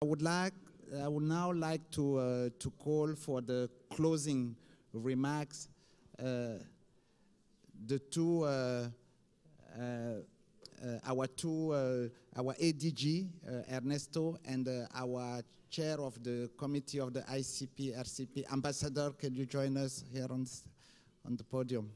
I would now like to call for the closing remarks. The two, our ADG, Ernesto, and our chair of the committee of the ICP, RCP, Ambassador, can you join us here on the podium?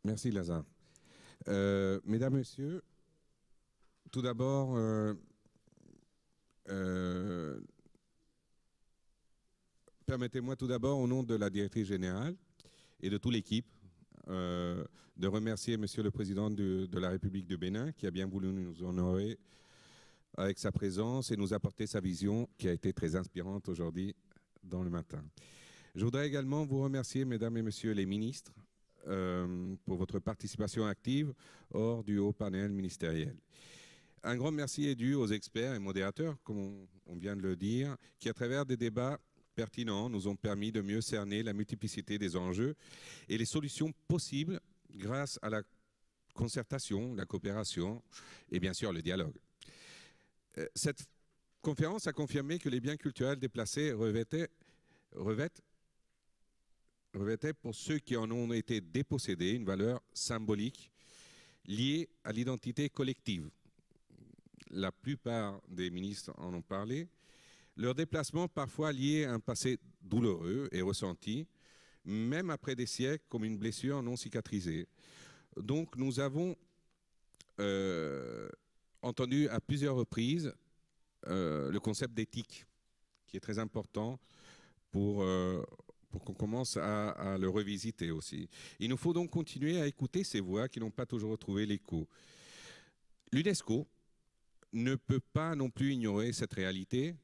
Merci Lazare. Mesdames, Messieurs, tout d'abord, permettez-moi tout d'abord, au nom de la directrice générale et de toute l'équipe, de remercier Monsieur le Président de la République du Bénin qui a bien voulu nous honorer avec sa présence et nous apporter sa vision qui a été très inspirante aujourd'hui dans le matin. Je voudrais également vous remercier, Mesdames et Messieurs les ministres, pour votre participation active hors du haut panel ministériel. Un grand merci est dû aux experts et modérateurs, comme on vient de le dire, qui à travers des débats pertinents nous ont permis de mieux cerner la multiplicité des enjeux et les solutions possibles grâce à la concertation, la coopération et bien sûr le dialogue. Cette conférence a confirmé que les biens culturels déplacés revêtaient pour ceux qui en ont été dépossédés une valeur symbolique liée à l'identité collective. La plupart des ministres en ont parlé. Leur déplacement parfois lié à un passé douloureux et ressenti, même après des siècles, comme une blessure non cicatrisée. Donc nous avons entendu à plusieurs reprises le concept d'éthique, qui est très important pour qu'on commence à le revisiter aussi. Il nous faut donc continuer à écouter ces voix qui n'ont pas toujours retrouvé l'écho. L'UNESCO ne peut pas non plus ignorer cette réalité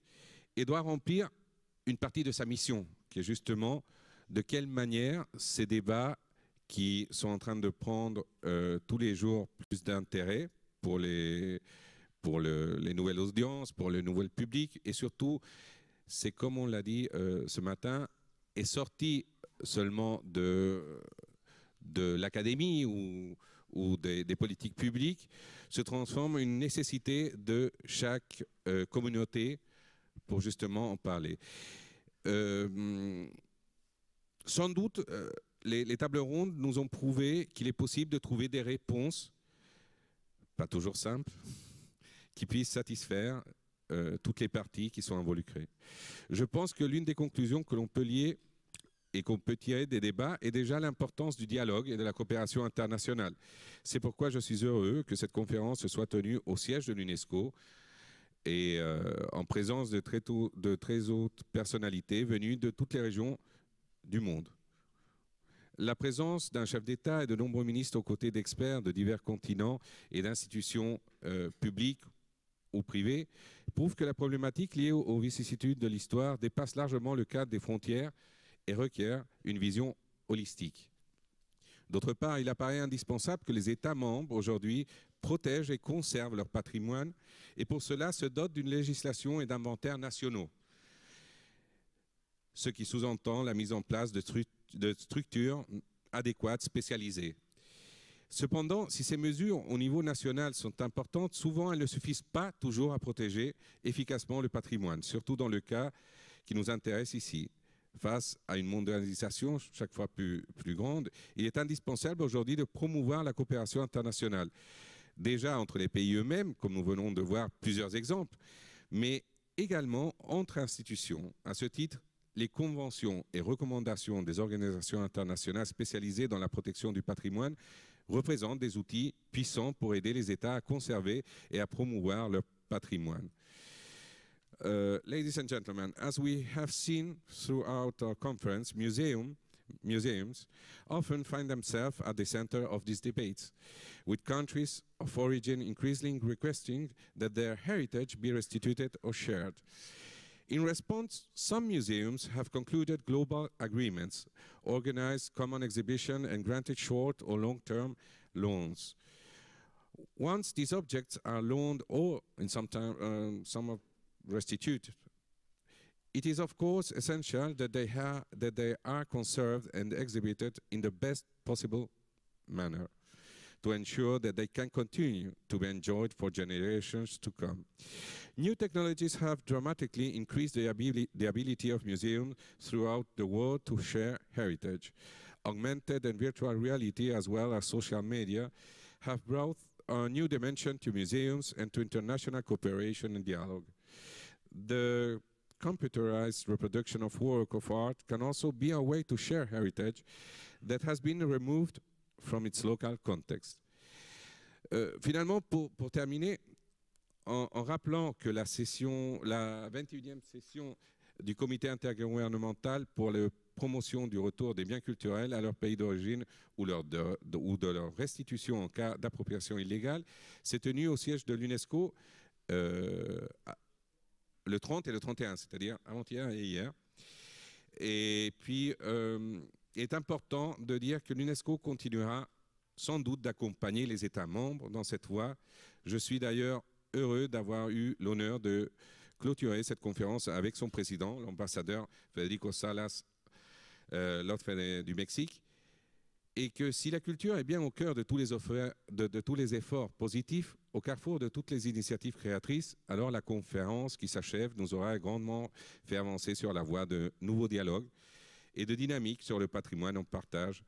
et doit remplir une partie de sa mission, qui est justement de quelle manière ces débats qui sont en train de prendre tous les jours plus d'intérêt pour les nouvelles audiences, pour le nouvel public, et surtout, c'est comme on l'a dit ce matin, est sorti seulement de l'académie ou des politiques publiques, se transforme en une nécessité de chaque communauté pour justement en parler. Sans doute, les tables rondes nous ont prouvé qu'il est possible de trouver des réponses, pas toujours simples, qui puissent satisfaire toutes les parties qui sont involucrées. Je pense que l'une des conclusions que l'on peut lier et qu'on peut tirer des débats est déjà l'importance du dialogue et de la coopération internationale. C'est pourquoi je suis heureux que cette conférence soit tenue au siège de l'UNESCO et en présence de très hautes personnalités venues de toutes les régions du monde. La présence d'un chef d'État et de nombreux ministres aux côtés d'experts de divers continents et d'institutions publiques ou privées prouve que la problématique liée aux vicissitudes de l'histoire dépasse largement le cadre des frontières et requiert une vision holistique. D'autre part, il apparaît indispensable que les États membres aujourd'hui protègent et conservent leur patrimoine et pour cela se dotent d'une législation et d'inventaires nationaux. Ce qui sous-entend la mise en place de structures adéquates, spécialisées. Cependant, si ces mesures au niveau national sont importantes, souvent elles ne suffisent pas toujours à protéger efficacement le patrimoine, surtout dans le cas qui nous intéresse ici. Face à une mondialisation chaque fois plus grande, il est indispensable aujourd'hui de promouvoir la coopération internationale. Déjà entre les pays eux-mêmes, comme nous venons de voir plusieurs exemples, mais également entre institutions. À ce titre, les conventions et recommandations des organisations internationales spécialisées dans la protection du patrimoine représentent des outils puissants pour aider les États à conserver et à promouvoir leur patrimoine. Ladies and gentlemen, as we have seen throughout our conference, museums often find themselves at the center of these debates, with countries of origin increasingly requesting that their heritage be restituted or shared. In response, some museums have concluded global agreements, organized common exhibition and granted short or long-term loans. Once these objects are loaned or in some of restituted, it is of course essential that they are conserved and exhibited in the best possible manner to ensure that they can continue to be enjoyed for generations to come. New technologies have dramatically increased the ability of museums throughout the world to share heritage. Augmented and virtual reality, as well as social media, have brought a new dimension to museums and to international cooperation and dialogue. The computerized reproduction of work of art can also be a way to share heritage that has been removed from its local context. Finalement, pour terminer, en rappelant que la 21e session du comité intergouvernemental pour la promotion du retour des biens culturels à leur pays d'origine ou de leur restitution en cas d'appropriation illégale s'est tenue au siège de l'UNESCO le 30 et le 31, c'est-à-dire avant-hier et hier. Et puis, il est important de dire que l'UNESCO continuera sans doute d'accompagner les États membres dans cette voie. Je suis d'ailleurs heureux d'avoir eu l'honneur de clôturer cette conférence avec son président, l'ambassadeur Federico Salas Lotfe du Mexique, et que si la culture est bien au cœur de tous les efforts positifs, au carrefour de toutes les initiatives créatrices, alors la conférence qui s'achève nous aura grandement fait avancer sur la voie de nouveaux dialogues et de dynamique sur le patrimoine en partage.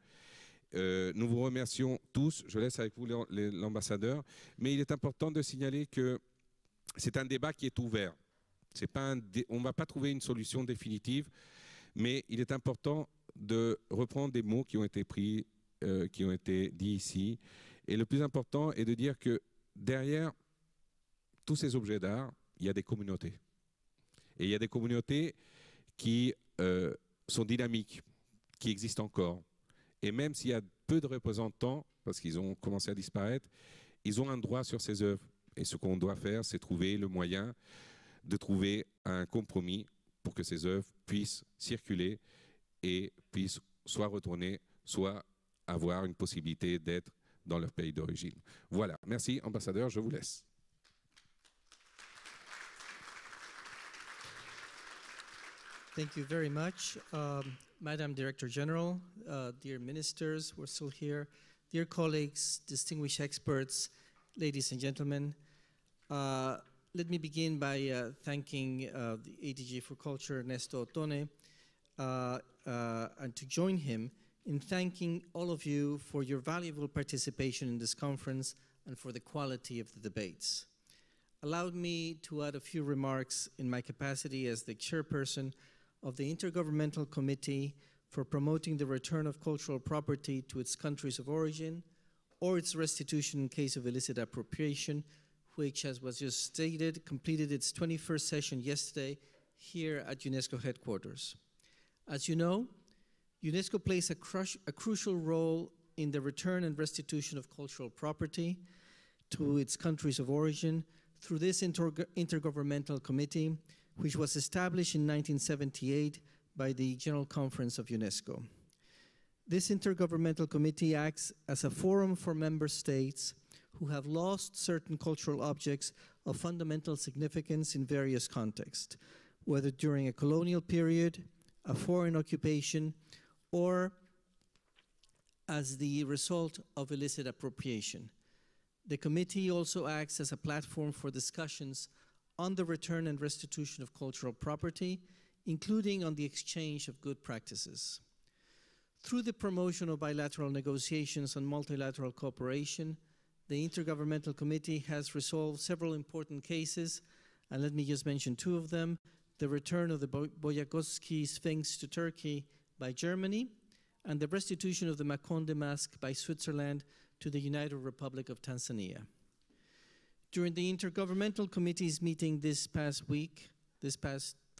Nous vous remercions tous. Je laisse avec vous l'ambassadeur, mais il est important de signaler que c'est un débat qui est ouvert. On ne va pas trouver une solution définitive, mais il est important de reprendre des mots qui ont été pris, qui ont été dits ici. Et le plus important est de dire que derrière tous ces objets d'art, il y a des communautés. Et il y a des communautés qui sont dynamiques, qui existent encore. Et même s'il y a peu de représentants, parce qu'ils ont commencé à disparaître, ils ont un droit sur ces œuvres. Et ce qu'on doit faire, c'est trouver le moyen de trouver un compromis pour que ces œuvres puissent circuler et puissent soit retourner, soit avoir une possibilité d'être dans leur pays d'origine. Voilà. Merci, ambassadeur, je vous laisse. Thank you very much. Madam Director General, dear ministers who are still here, dear colleagues, distinguished experts, ladies and gentlemen, let me begin by thanking the ADG for Culture, Ernesto Otone, and to join him in thanking all of you for your valuable participation in this conference and for the quality of the debates. Allow me to add a few remarks in my capacity as the chairperson of the Intergovernmental Committee for Promoting the Return of Cultural Property to its countries of origin or its restitution in case of illicit appropriation, which, as was just stated, completed its 21st session yesterday here at UNESCO headquarters. As you know, UNESCO plays a crucial role in the return and restitution of cultural property to its countries of origin through this Intergovernmental Committee, which was established in 1978 by the General Conference of UNESCO. This Intergovernmental Committee acts as a forum for member states who have lost certain cultural objects of fundamental significance in various contexts, whether during a colonial period, a foreign occupation, or as the result of illicit appropriation. The committee also acts as a platform for discussions on the return and restitution of cultural property, including on the exchange of good practices. Through the promotion of bilateral negotiations and multilateral cooperation, the Intergovernmental Committee has resolved several important cases, and let me just mention two of them: the return of the Boyakovsky Sphinx to Turkey by Germany, and the restitution of the Makonde mask by Switzerland to the United Republic of Tanzania. During the Intergovernmental Committee's meeting this past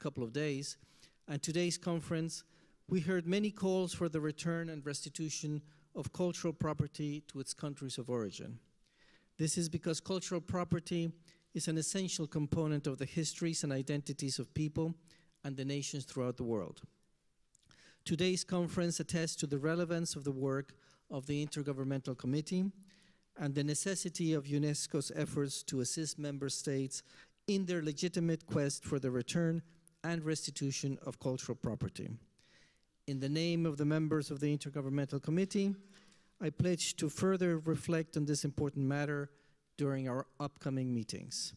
couple of days, and today's conference, we heard many calls for the return and restitution of cultural property to its countries of origin. This is because cultural property is an essential component of the histories and identities of people and the nations throughout the world. Today's conference attests to the relevance of the work of the Intergovernmental Committee and the necessity of UNESCO's efforts to assist member states in their legitimate quest for the return and restitution of cultural property. In the name of the members of the Intergovernmental Committee, I pledge to further reflect on this important matter during our upcoming meetings.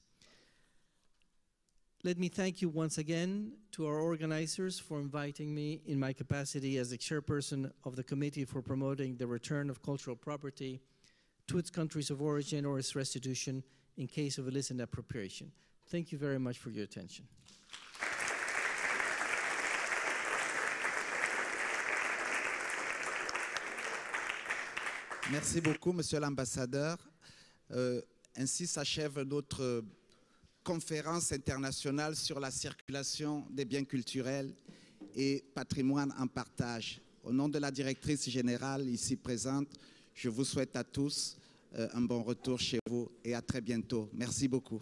Let me thank you once again to our organizers for inviting me in my capacity as the chairperson of the Committee for Promoting the Return of Cultural Property to its countries of origin or its restitution in case of illicit appropriation. Thank you very much for your attention. Merci beaucoup, Monsieur l'ambassadeur. Ainsi s'achève notre conférence internationale sur la circulation des biens culturels et patrimoine en partage. Au nom de la directrice générale ici présente, je vous souhaite à tous un bon retour chez vous et à très bientôt. Merci beaucoup.